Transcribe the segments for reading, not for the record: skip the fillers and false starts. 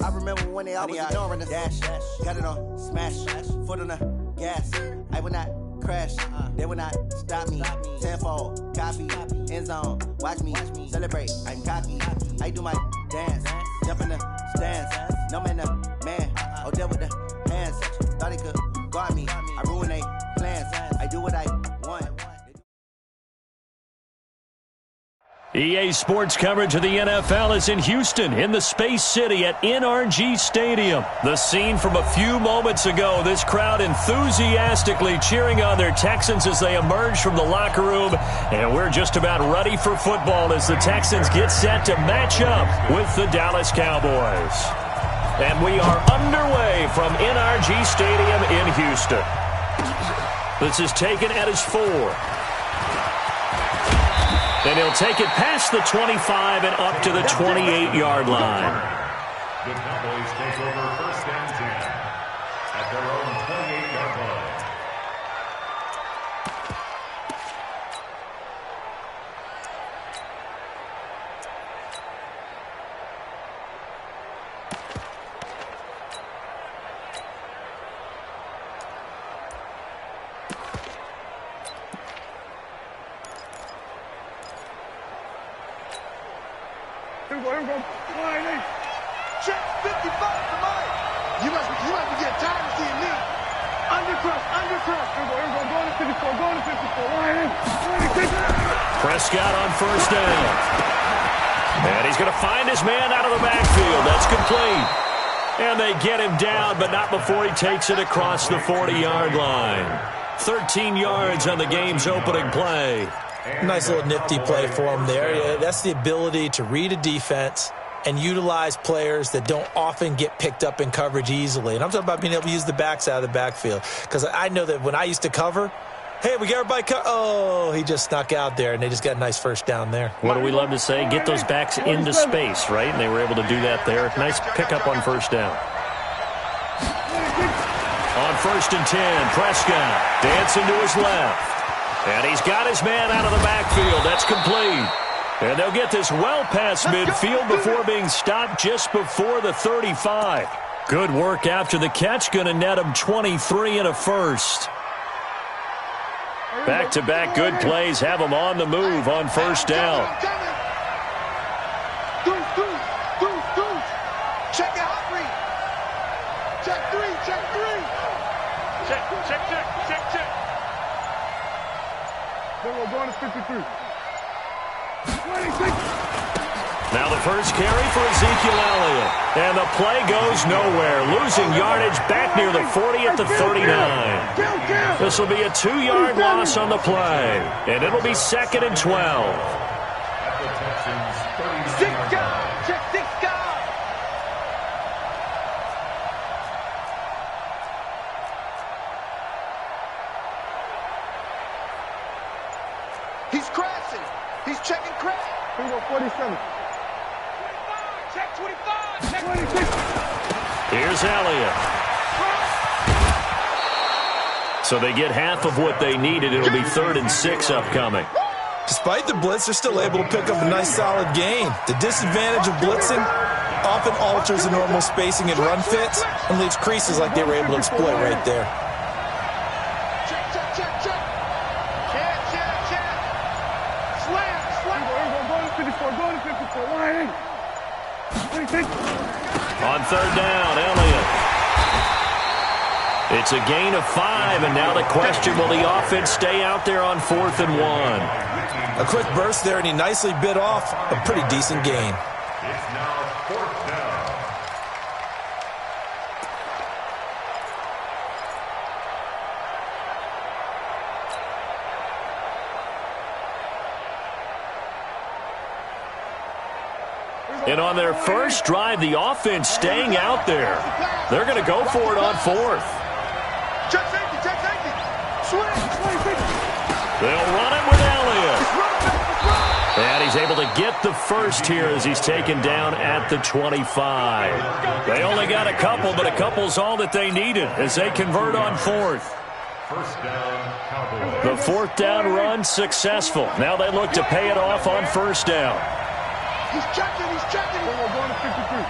I remember when they always ignoring us. Dash, got it on, smash, foot on the gas. I will not crash, they will not stop me. Tenfold, copy, end zone, watch me celebrate. I'm cocky, I do my dance, jump in the stands. No man, man, oh, deal with the hands. Thought he could guard me, I ruin they plans. I do what I want. EA Sports coverage of the NFL is in Houston, in the Space City at NRG Stadium. The scene from a few moments ago, this crowd enthusiastically cheering on their Texans as they emerge from the locker room. And we're just about ready for football as the Texans get set to match up with the Dallas Cowboys. And we are underway from NRG Stadium in Houston. This is taken at his 4. And he'll take it past the 25 and up to the 28-yard line. The Cowboys take over first and 10 at their own 28-yard line. Check 55 to Mike. You must be getting tired of seeing me. Undercrush. Going to 54, going to 54. Prescott on first down. And he's going to find his man out of the backfield. That's complete. And they get him down, but not before he takes it across the 40-yard line. 13 yards on the game's opening play. Nice little nifty play for him there. Yeah, that's the ability to read a defense and utilize players that don't often get picked up in coverage easily. And I'm talking about being able to use the backs out of the backfield. Because I know that when I used to cover, hey, we got everybody oh, he just snuck out there, and they just got a nice first down there. What do we love to say? Get those backs into space, right? And they were able to do that there. Nice pickup on first down. On first and 10, Prescott dancing to his left. And he's got his man out of the backfield. That's complete. And they'll get this well past midfield before being stopped just before the 35. Good work after the catch. Going to net him 23 and a first. Back-to-back good plays have him on the move on first down. Check out three. Check three. Check. Then we're going to 53. Now the first carry for Ezekiel Elliott. And the play goes nowhere. Losing yardage back near the 40 at the 39. This will be a 2-yard loss on the play. And it'll be 2nd and 12. Six guys. Check 6 guys. He's crashing. He's checking crash. 47. Check 25. Check 26. Here's Elliott. So they get half of what they needed. It'll be 3rd and 6 upcoming. Despite the blitz, they're still able to pick up a nice solid gain. The disadvantage of blitzing often alters the normal spacing and run fits and leaves creases like they were able to exploit right there. On 3rd down, Elliott. It's a gain of 5, and now the question, will the offense stay out there on 4th and 1? A quick burst there, and he nicely bit off a pretty decent gain. It's now 4th down. And on their first drive, the offense staying out there. They're going to go for it on 4th. Check safety. Swing. They'll run it with Elliott. And he's able to get the first here as he's taken down at the 25. They only got a couple, but a couple's all that they needed as they convert on 4th. First down, Cowboys. The 4th down run successful. Now they look to pay it off on first down. He's checking. We're going to 53.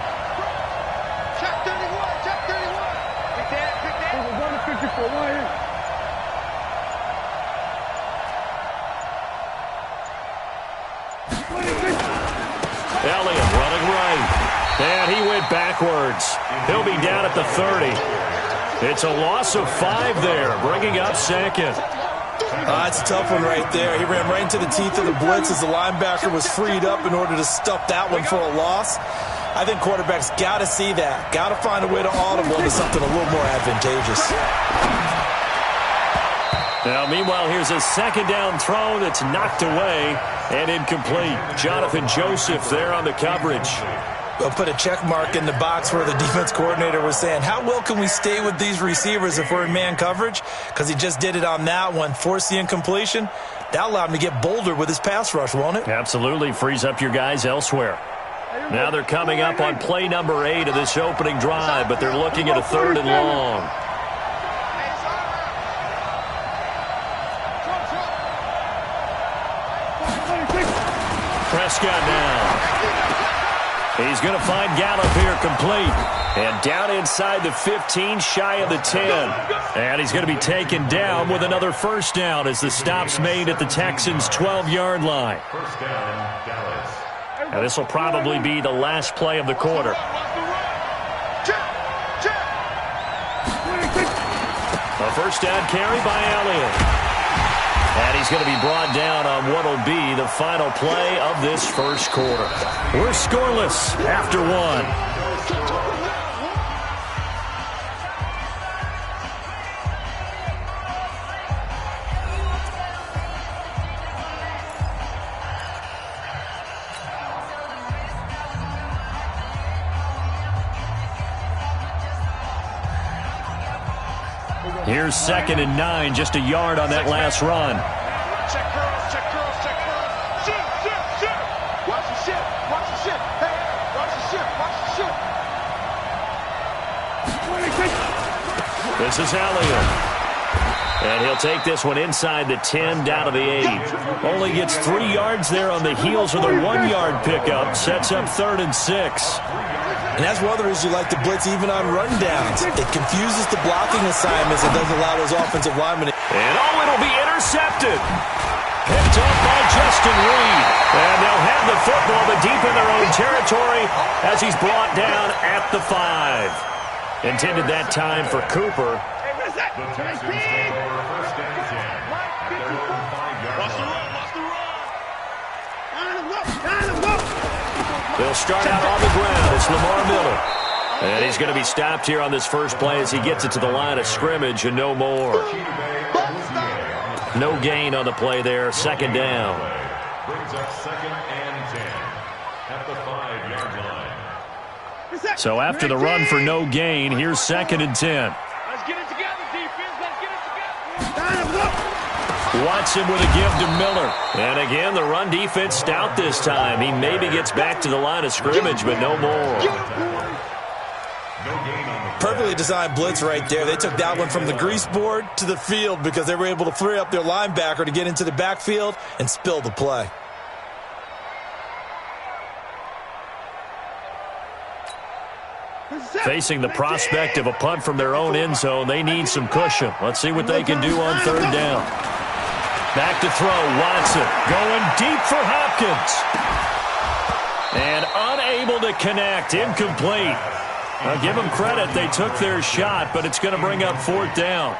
it backwards. He'll be down at the 30. It's a loss of 5 there, bringing up second. That's a tough one right there. He ran right into the teeth of the blitz as the linebacker was freed up in order to stuff that one for a loss. I think quarterbacks got to see that. Got to find a way to audible into something a little more advantageous. Now, meanwhile, here's a second down throw that's knocked away and incomplete. Jonathan Joseph there on the coverage. We'll put a check mark in the box where the defense coordinator was saying, how well can we stay with these receivers if we're in man coverage? Because he just did it on that one, forced the incompletion. That allowed him to get bolder with his pass rush, won't it? Absolutely. Frees up your guys elsewhere. Now they're coming up on play number 8 of this opening drive, but they're looking at a 3rd and long. Prescott now. He's going to find Gallup here complete. And down inside the 15, shy of the 10. And he's going to be taken down with another first down as the stop's made at the Texans' 12-yard line. First down, Dallas. And this will probably be the last play of the quarter. A first down carry by Elliott. And he's going to be brought down on what will be the final play of this first quarter. We're scoreless after 1. Here's 2nd and 9, just a yard on that last run. Check curls, check curls, check curls. Shift, shift, shift. Watch the shift, watch the shift. Hey, watch the shift, watch the shift. This is Elliott. And he'll take this one inside the 10, down to the 8. Only gets 3 yards there on the heels of the 1-yard pickup. Sets up 3rd and 6. And that's one of the reasons you like to blitz even on rundowns. It confuses the blocking assignments and doesn't allow those offensive linemen. And it'll be intercepted. Picked up by Justin Reed. And they'll have the football, but deep in their own territory as he's brought down at the 5. Intended that time for Cooper. The Texans take over first and 10 at their own 5-yard line. They'll start out on the ground. It's Lamar Miller. And he's going to be stopped here on this first play as he gets it to the line of scrimmage and no more. No gain on the play there. 2nd down. Brings up 2nd and 10 at the 5-yard line. So after the run for no gain, here's 2nd and 10. Let's get it together, defense. Let's get it together. Watson with a give to Miller. And again, the run defense stout this time. He maybe gets back to the line of scrimmage, but no more. Perfectly designed blitz right there. They took that one from the grease board to the field because they were able to free up their linebacker to get into the backfield and spill the play. Facing the prospect of a punt from their own end zone, they need some cushion. Let's see what they can do on 3rd down. Back to throw, Watson going deep for Hopkins. And unable to connect, incomplete. I'll give them credit, they took their shot, but it's going to bring up 4th down.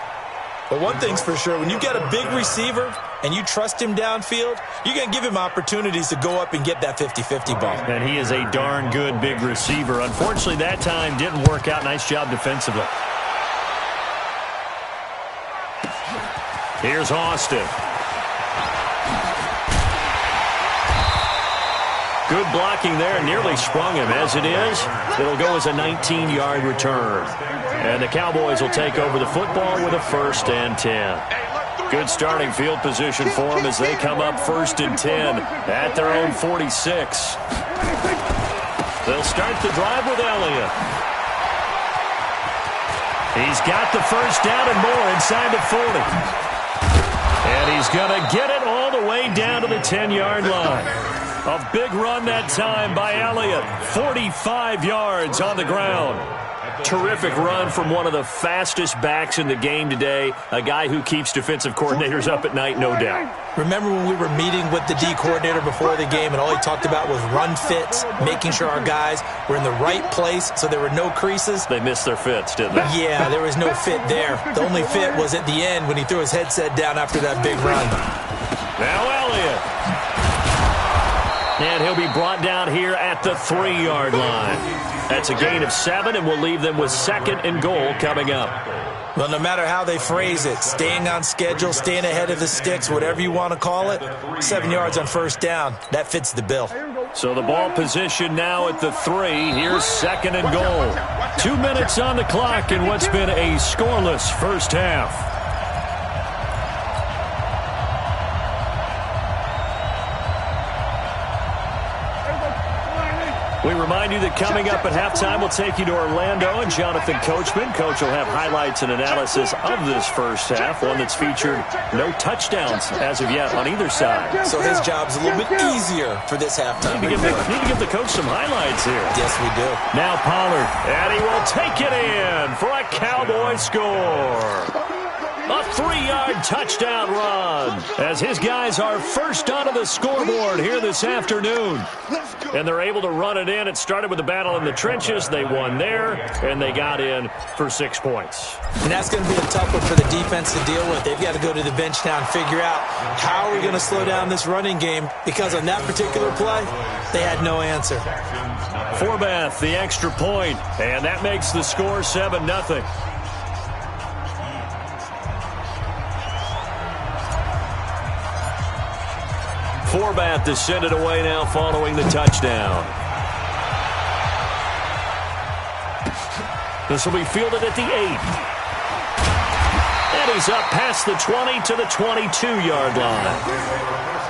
But one thing's for sure, when you get a big receiver and you trust him downfield, you're going to give him opportunities to go up and get that 50-50 ball. And he is a darn good big receiver. Unfortunately, that time didn't work out. Nice job defensively. Here's Austin. Good blocking there, nearly sprung him. As it is, it'll go as a 19-yard return. And the Cowboys will take over the football with a 1st and 10. Good starting field position for them as they come up 1st and 10 at their own 46. They'll start the drive with Elliott. He's got the first down and more inside the 40. And he's going to get it all the way down to the 10-yard line. A big run that time by Elliott. 45 yards on the ground. terrific run from one of the fastest backs in the game today, a guy who keeps defensive coordinators up at night, no doubt. Remember when we were meeting with the D coordinator before the game and all he talked about was run fits, making sure our guys were in the right place so there were no creases? They missed their fits, didn't they? Yeah, there was no fit there. The only fit was at the end when he threw his headset down after that big run. Now Elliott. And he'll be brought down here at the 3-yard line. That's a gain of 7, and we'll leave them with 2nd and goal coming up. Well, no matter how they phrase it, staying on schedule, staying ahead of the sticks, whatever you want to call it, 7 yards on first down, that fits the bill. So the ball position now at the 3. Here's 2nd and goal. 2 minutes on the clock in what's been a scoreless first half. We remind you that coming up at halftime, we'll take you to Orlando and Jonathan Coachman. Coach will have highlights and analysis of this first half, one that's featured no touchdowns as of yet on either side. So his job's a little bit easier for this halftime. Need to give the coach some highlights here. Yes, we do. Now Pollard, and he will take it in for a Cowboy score. A 3-yard touchdown run as his guys are first onto the scoreboard here this afternoon. And they're able to run it in. It started with a battle in the trenches. They won there, and they got in for 6 points. And that's going to be a tough one for the defense to deal with. They've got to go to the bench now and figure out how are we going to slow down this running game, because on that particular play, they had no answer. Forbath, the extra point, and that makes the score 7-0. Forbath to send it away now following the touchdown. This will be fielded at the 8. And he's up past the 20 to the 22-yard line.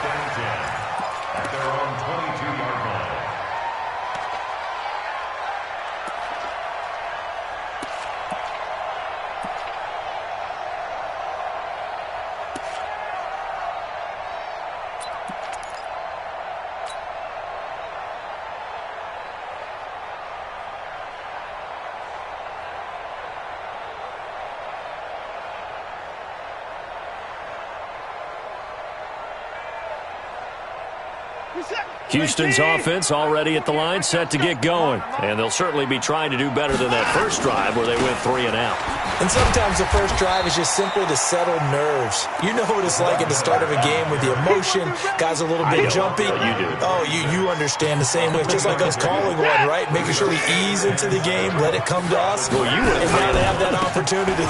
Houston's offense already at the line, set to get going. And they'll certainly be trying to do better than that first drive where they went 3 and out. And sometimes the first drive is just simply to settle nerves. You know what it's like at the start of a game with the emotion. Guys are a little bit jumpy. You do. Oh, you understand the same way. It's just like us calling one, right? Making sure we ease into the game, let it come to us. Well, you went and now they have that opportunity.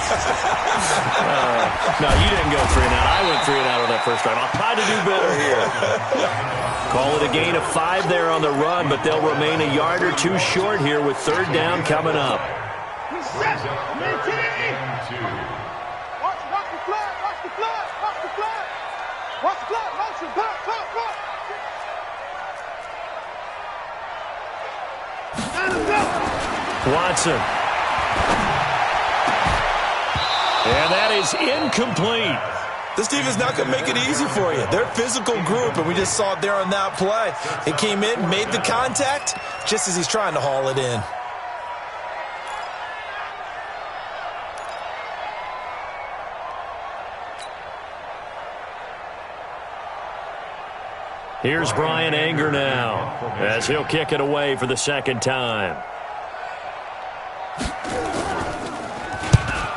No, you didn't go 3 and out. I went 3 and out on that first drive. I'll try to do better here. Call it a gain of 5 there on the run, but they'll remain a yard or 2 short here with 3rd down coming up. Watson. And that is incomplete. This team is not going to make it easy for you. They're a physical group, and we just saw it there on that play. It came in, made the contact, just as he's trying to haul it in. Here's Brian Anger now, as he'll kick it away for the 2nd time.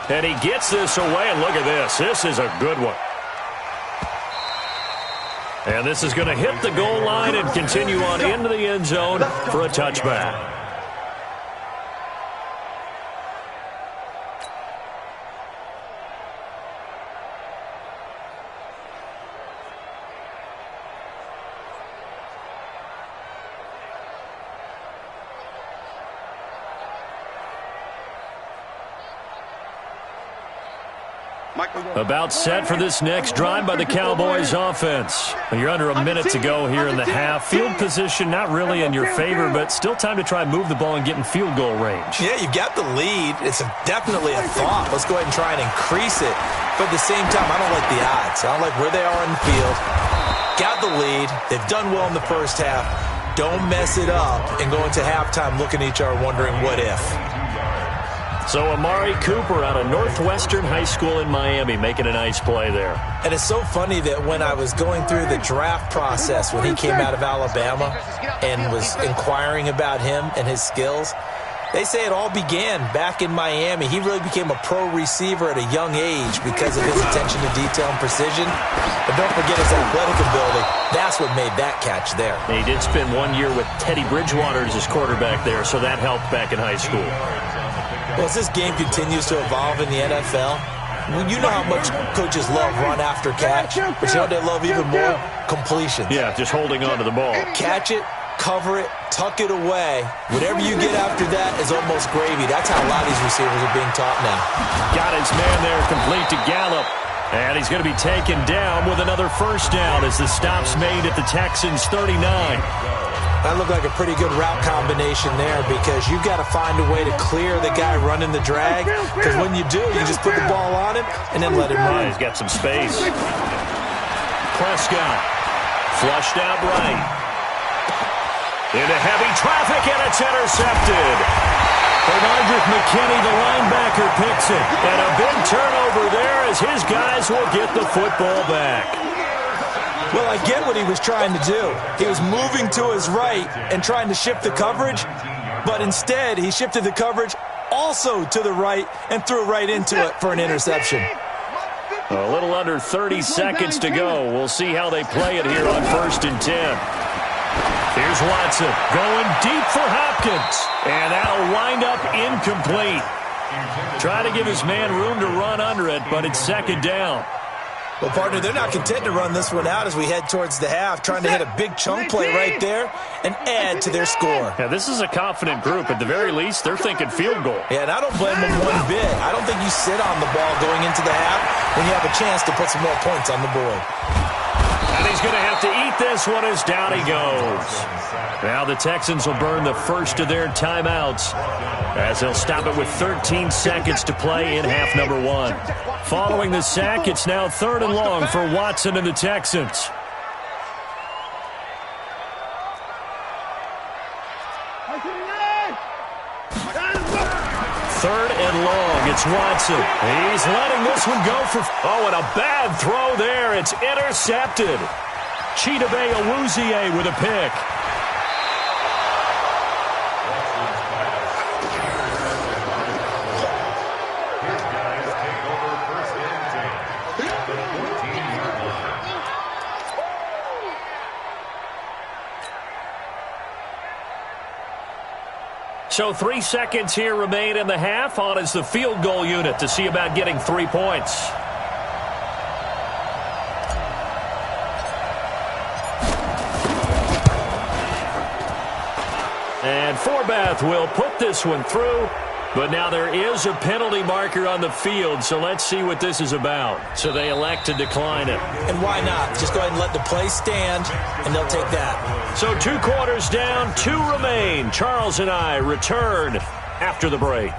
And he gets this away, and look at this. This is a good one. And this is going to hit the goal line and continue on into the end zone for a touchback. About set for this next drive by the Cowboys offense. You're under a minute to go here in the half. Field position not really in your favor, but still time to try and move the ball and get in field goal range. Yeah, you've got the lead. It's definitely a thought. Let's go ahead and try and increase it. But at the same time, I don't like the odds. I don't like where they are in the field. Got the lead. They've done well in the first half. Don't mess it up and go into halftime looking at each other wondering what if. So Amari Cooper out of Northwestern High School in Miami making a nice play there. And it's so funny that when I was going through the draft process when he came out of Alabama and was inquiring about him and his skills, they say it all began back in Miami. He really became a pro receiver at a young age because of his attention to detail and precision. But don't forget his athletic ability. That's what made that catch there. He did spend 1 year with Teddy Bridgewater as his quarterback there, so that helped back in high school. Well, as this game continues to evolve in the NFL, you know how much coaches love run after catch, but you know what they love even more? Completions. Yeah, just holding on to the ball. Catch it, cover it, tuck it away. Whatever you get after that is almost gravy. That's how a lot of these receivers are being taught now. Got his man there, complete to Gallup. And he's going to be taken down with another first down as the stop's made at the Texans' 39. That looked like a pretty good route combination there because you've got to find a way to clear the guy running the drag, because when you do, you just put the ball on him and then let him run. He's got some space. Prescott flushed out right. Into heavy traffic, and it's intercepted. Bernardrick McKinney, the linebacker, picks it. And a big turnover there as his guys will get the football back. Well, I get what he was trying to do. He was moving to his right and trying to shift the coverage, but instead he shifted the coverage also to the right and threw right into it for an interception. A little under 30 seconds to go. We'll see how they play it here on 1st and 10. Here's Watson going deep for Hopkins, and that'll wind up incomplete. Try to give his man room to run under it, but it's 2nd down. Well, partner, they're not content to run this one out as we head towards the half, trying to hit a big chunk play right there and add to their score. Yeah, this is a confident group. At the very least, they're thinking field goal. Yeah, and I don't blame them one bit. I don't think you sit on the ball going into the half when you have a chance to put some more points on the board. And he's going to have to eat this one as down he goes. Now the Texans will burn the first of their timeouts as they'll stop it with 13 seconds to play in half number 1. Following the sack, it's now 3rd and long for Watson and the Texans. Third and long, it's Watson. He's letting this one go for... Oh, and a bad throw there. It's intercepted. Chidobe Awuzie with a pick. So 3 seconds here remain in the half. On is the field goal unit to see about getting 3 points. And Forbath will put this one through. But now there is a penalty marker on the field, so let's see what this is about. So they elect to decline it. And why not? Just go ahead and let the play stand, and they'll take that. So 2 quarters down, 2 remain. Charles and I return after the break.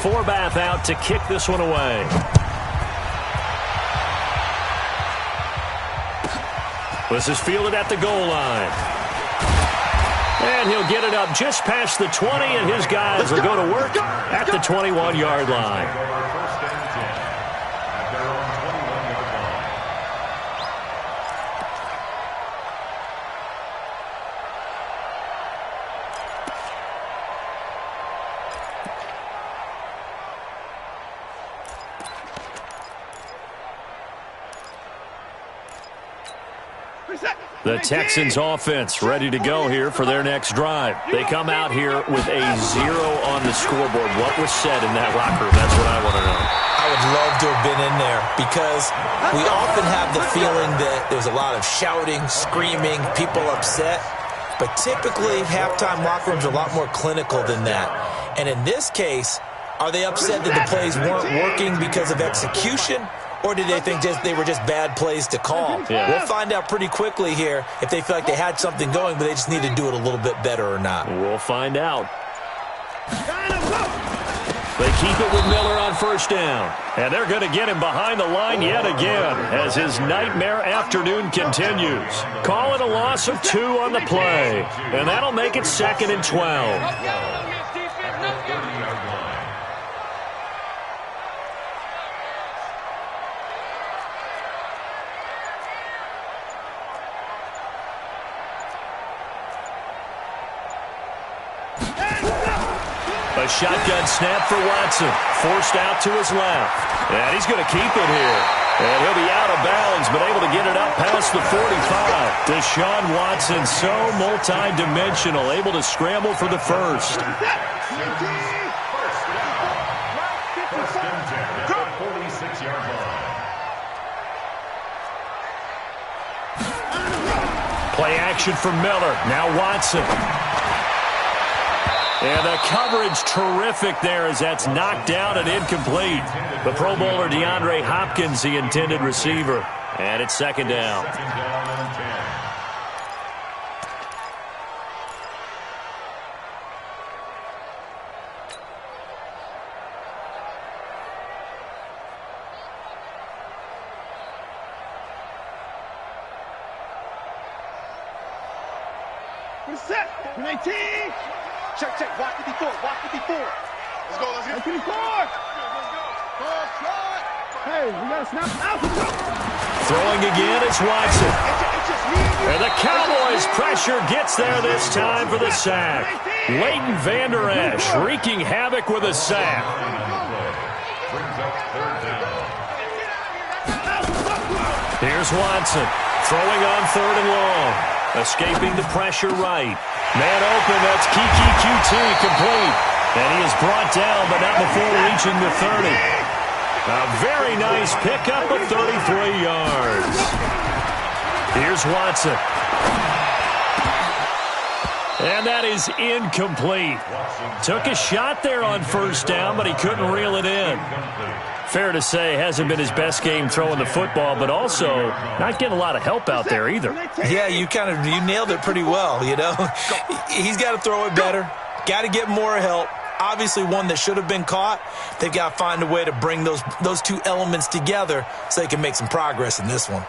Forbath out to kick this one away. This is fielded at the goal line. And he'll get it up just past the 20, and his guys will go to work at the 21-yard line. The Texans offense ready to go here for their next drive. They come out here with a 0 on the scoreboard. What was said in that locker room? That's what I want to know. I would love to have been in there because we often have the feeling that there's a lot of shouting, screaming, people upset. But typically, halftime locker rooms are a lot more clinical than that. And in this case, are they upset that the plays weren't working because of execution? Or did they think they were just bad plays to call? Yeah. We'll find out pretty quickly here if they feel like they had something going, but they just need to do it a little bit better or not. We'll find out. They keep it with Miller on first down. And they're going to get him behind the line yet again as his nightmare afternoon continues. Call it a loss of 2 on the play. And that'll make it 2nd and 12. A shotgun snap for Watson. Forced out to his left. And he's going to keep it here. And he'll be out of bounds, but able to get it up past the 45. Deshaun Watson, so multi-dimensional, able to scramble for the first. First and 10 at the 46-yard line. Play action for Miller. Now Watson. And the coverage terrific there as that's knocked down and incomplete. The Pro Bowler DeAndre Hopkins, the intended receiver. And it's 2nd down. 2nd down and 10. Set. 19. Check. Watch 54. Let's go. Let's go. 54. Hey, we got to snap out. Throwing again, it's Watson. And the Cowboys' pressure gets there this time for the sack. Leighton Vander Esch wreaking havoc with a sack. Brings up 3rd down. Here's Watson throwing on 3rd and long. Escaping the pressure right. Man open, that's Kiki QT complete. And he is brought down, but not before reaching the 30. A very nice pickup of 33 yards. Here's Watson. And that is incomplete. Took a shot there on first down, but he couldn't reel it in. Fair to say, hasn't been his best game throwing the football, but also not getting a lot of help out there either. Yeah, you nailed it pretty well, you know. He's got to throw it better. Got to get more help. Obviously one that should have been caught. They've got to find a way to bring those two elements together so they can make some progress in this one.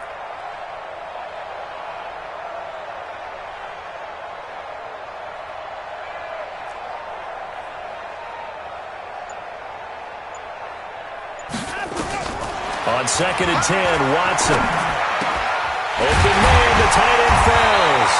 On 2nd and 10, Watson. Open man, the tight end falls.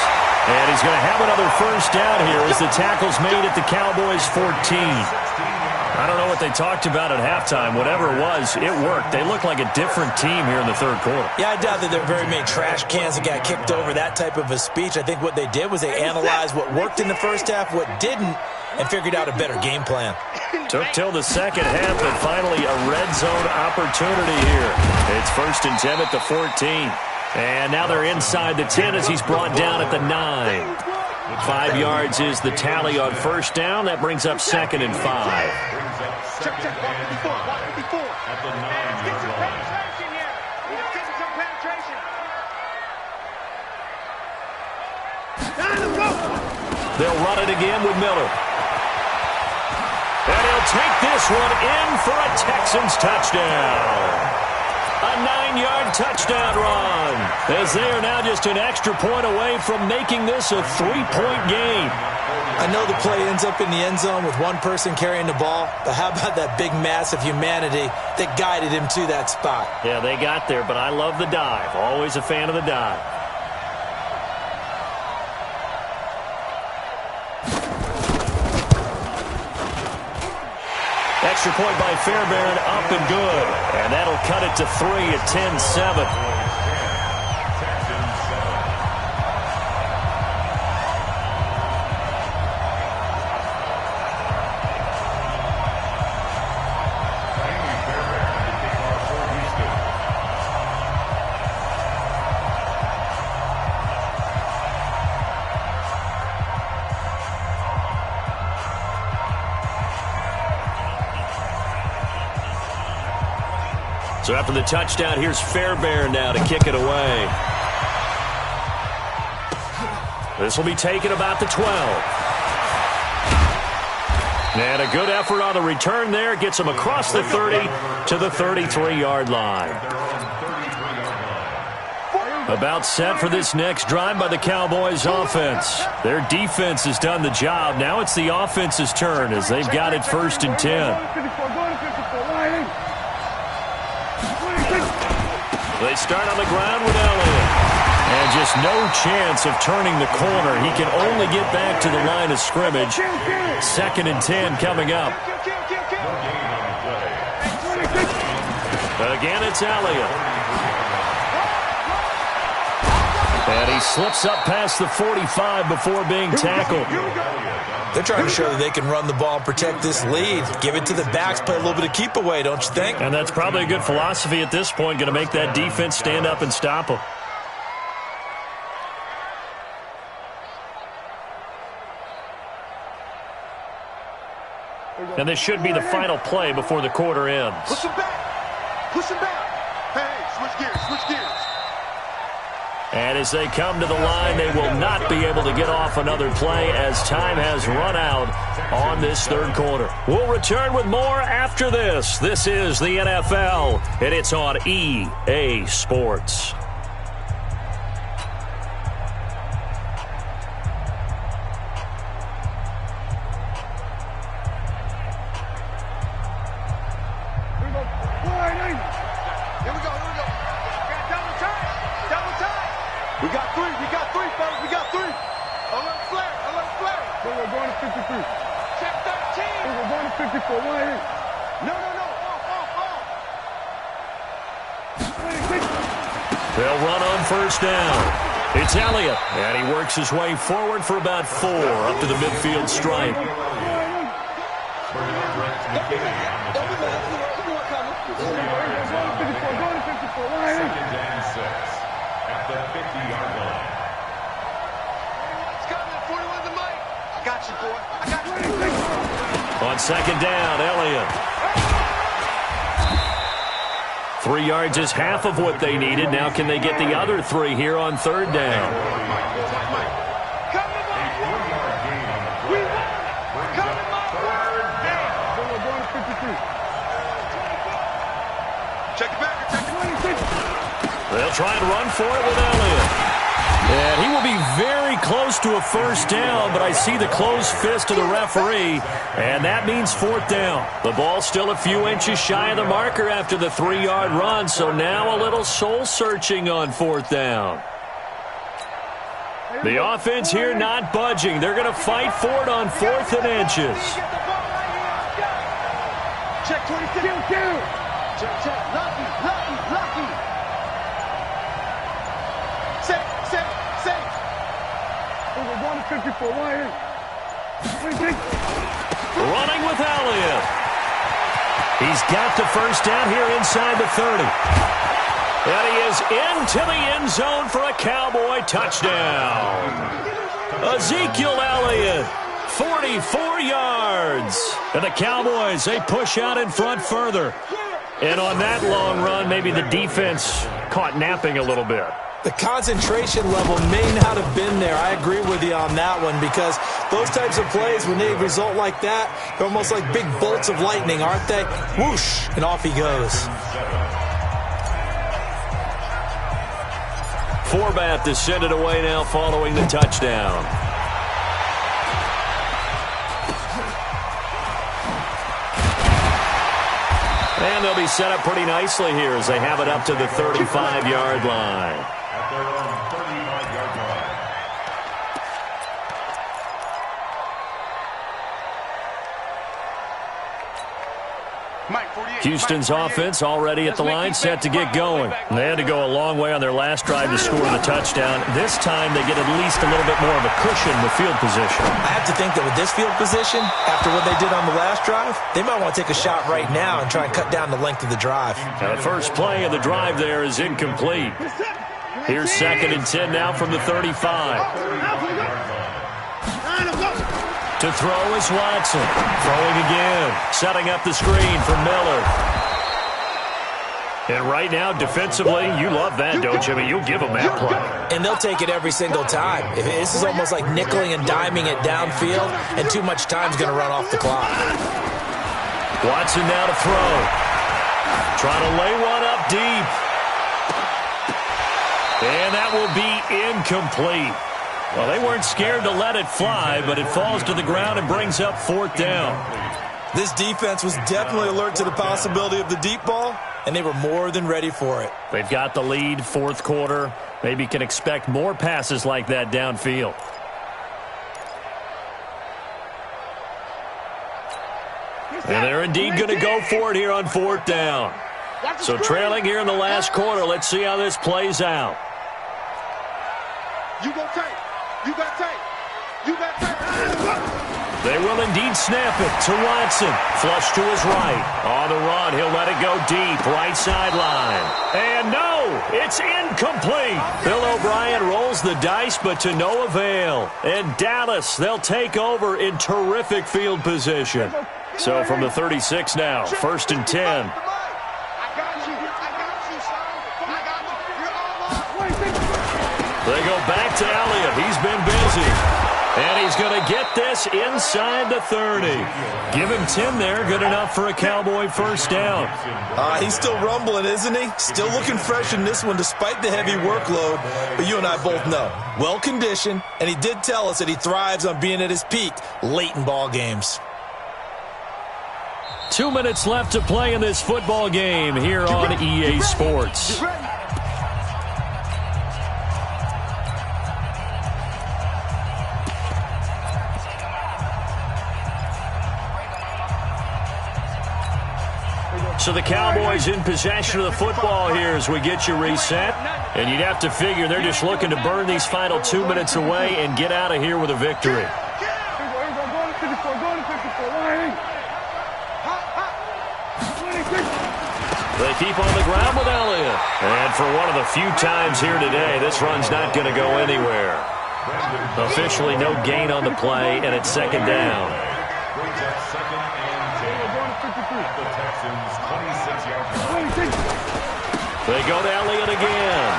And he's going to have another first down here as the tackle's made at the Cowboys' 14. I don't know what they talked about at halftime. Whatever it was, it worked. They look like a different team here in the 3rd quarter. Yeah, I doubt that there are very many trash cans that got kicked over, that type of a speech. I think what they did was they analyzed what worked in the first half, what didn't, and figured out a better game plan. Took till the 2nd half, but finally a red zone opportunity here. It's 1st and 10 at the 14. And now they're inside the 10 as he's brought down at the 9. 5 yards is the tally on first down. That brings up 2nd and 5. Check. Watch 54. At the 9-yard line. They'll run it again with Miller. And he'll take this one in for a Texans touchdown. A 9-yard touchdown run, as they are now just an extra point away from making this a 3-point game. I know the play ends up in the end zone with one person carrying the ball, but how about that big mass of humanity that guided him to that spot? Yeah, they got there, but I love the dive. Always a fan of the dive. Extra point by Fairbairn, up and good. And that'll cut it to 3 at 10-7. So after the touchdown, here's Fairbairn now to kick it away. This will be taken about the 12. And a good effort on the return there. Gets him across the 30 to the 33-yard line. About set for this next drive by the Cowboys offense. Their defense has done the job. Now it's the offense's turn as they've got it 1st and 10. They start on the ground with Elliott. And just no chance of turning the corner. He can only get back to the line of scrimmage. 2nd and 10 coming up. Again, it's Elliott. And he slips up past the 45 before being tackled. They're trying to show that they can run the ball and protect this lead. Give it to the backs, play a little bit of keep away, don't you think? And that's probably a good philosophy at this point. Going to make that defense stand up and stop them. And this should be the final play before the quarter ends. Push him back. Push him back. Hey, switch gears. Switch gears. And as they come to the line, they will not be able to get off another play as time has run out on this 3rd quarter. We'll return with more after this. This is the NFL, and it's on EA Sports. We got three, fellas. We got three. Alert flare. We're going to 53. Check 13. We're going to 54. No. They'll run on 1st down. It's Elliott, and he works his way forward for about 4 up to the midfield stripe. On 2nd down, Elliott. 3 yards is half of what they needed. Now can they get the other 3 here on 3rd down? They'll try and run for it with Elliott. And he will be very close to a 1st down, but I see the closed fist of the referee, and that means 4th down. The ball's still a few inches shy of the marker after the 3-yard run, so now a little soul-searching on 4th down. The offense here not budging. They're going to fight for it on 4th and inches. Check 22. Check. Lucky. Safe. We're going to 54. Running with Elliott. He's got the 1st down here inside the 30. And he is into the end zone for a Cowboy touchdown. Ezekiel Elliott, 44 yards. And the Cowboys, they push out in front further. And on that long run, maybe the defense caught napping a little bit. The concentration level may not have been there. I agree with you on that one because those types of plays, when they result like that, they're almost like big bolts of lightning, aren't they? Whoosh, and off he goes. Forbath to send it away now following the touchdown. And they'll be set up pretty nicely here as they have it up to the 35-yard line. At their own 35-yard line. Houston's offense already at the line, set to get going. They had to go a long way on their last drive to score the touchdown. This time they get at least a little bit more of a cushion with field position. I have to think that with this field position, after what they did on the last drive, they might want to take a shot right now and try and cut down the length of the drive. Now the first play of the drive there is incomplete. Here's 2nd and 10 now from the 35. To throw is Watson. Throwing again. Setting up the screen for Miller. And right now, defensively, you love that, don't you? I mean, you'll give them that play. And they'll take it every single time. This is almost like nickeling and diming it downfield, and too much time's going to run off the clock. Watson now to throw. Trying to lay one up deep. And that will be incomplete. Well, they weren't scared to let it fly, but it falls to the ground and brings up 4th down. This defense was definitely alert to the possibility of the deep ball, and they were more than ready for it. They've got the lead, 4th quarter. Maybe can expect more passes like that downfield. And they're indeed going to go for it here on 4th down. So trailing here in the last quarter. Let's see how this plays out. You got tape. You got tape. You got tape. They will indeed snap it to Watson. Flush to his right. On the run, he'll let it go deep. Right sideline. And no, it's incomplete. Bill O'Brien rolls the dice, but to no avail. And Dallas, they'll take over in terrific field position. So from the 36 now, 1st and 10. They go back to Elliott. He's been busy. And he's going to get this inside the 30. Give him 10 there. Good enough for a Cowboy 1st down. He's still rumbling, isn't he? Still looking fresh in this one despite the heavy workload. But you and I both know, well-conditioned, and he did tell us that he thrives on being at his peak late in ball games. 2 minutes left to play in this football game here on EA Sports. So the Cowboys in possession of the football here as we get you reset. And you'd have to figure they're just looking to burn these final 2 minutes away and get out of here with a victory. They keep on the ground with Elliott. And for one of the few times here today, this run's not going to go anywhere. Officially no gain on the play, and it's 2nd down. They go to Elliott again.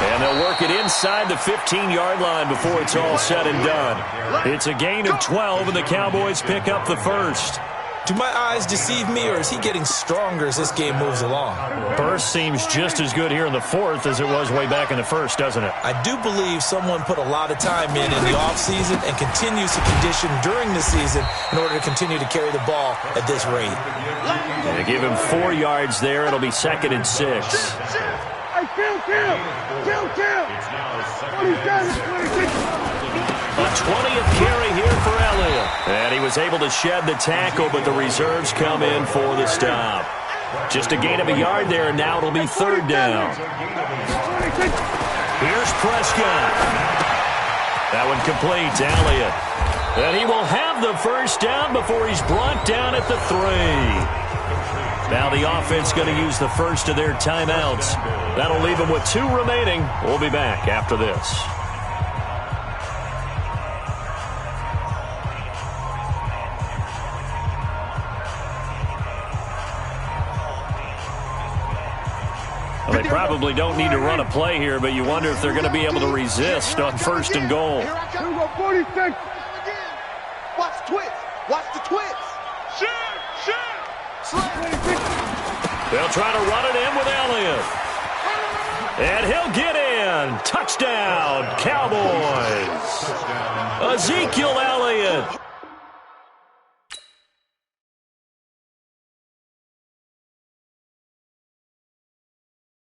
And they'll work it inside the 15-yard line before it's all said and done. It's a gain of 12, and the Cowboys pick up the 1st. Do my eyes deceive me, or is he getting stronger as this game moves along? Burst seems just as good here in the 4th as it was way back in the 1st, doesn't it? I do believe someone put a lot of time in the offseason and continues to condition during the season in order to continue to carry the ball at this rate. They give him 4 yards there. It'll be 2nd and 6. Hey, kill. A 20th carry here for Elliott. And he was able to shed the tackle, but the reserves come in for the stop. Just a gain of a yard there, and now it'll be 3rd down. Here's Prescott. That one complete to Elliott. And he will have the 1st down before he's brought down at the 3. Now the offense going to use the first of their timeouts. That'll leave them with 2 remaining. We'll be back after this. Well, they probably don't need to run a play here, but you wonder if they're going to be able to resist on 1st and goal. Here we go, 46. Watch the twist. Watch the twist. They'll try to run it in with Elliott. And he'll get in. Touchdown, Cowboys. Ezekiel Elliott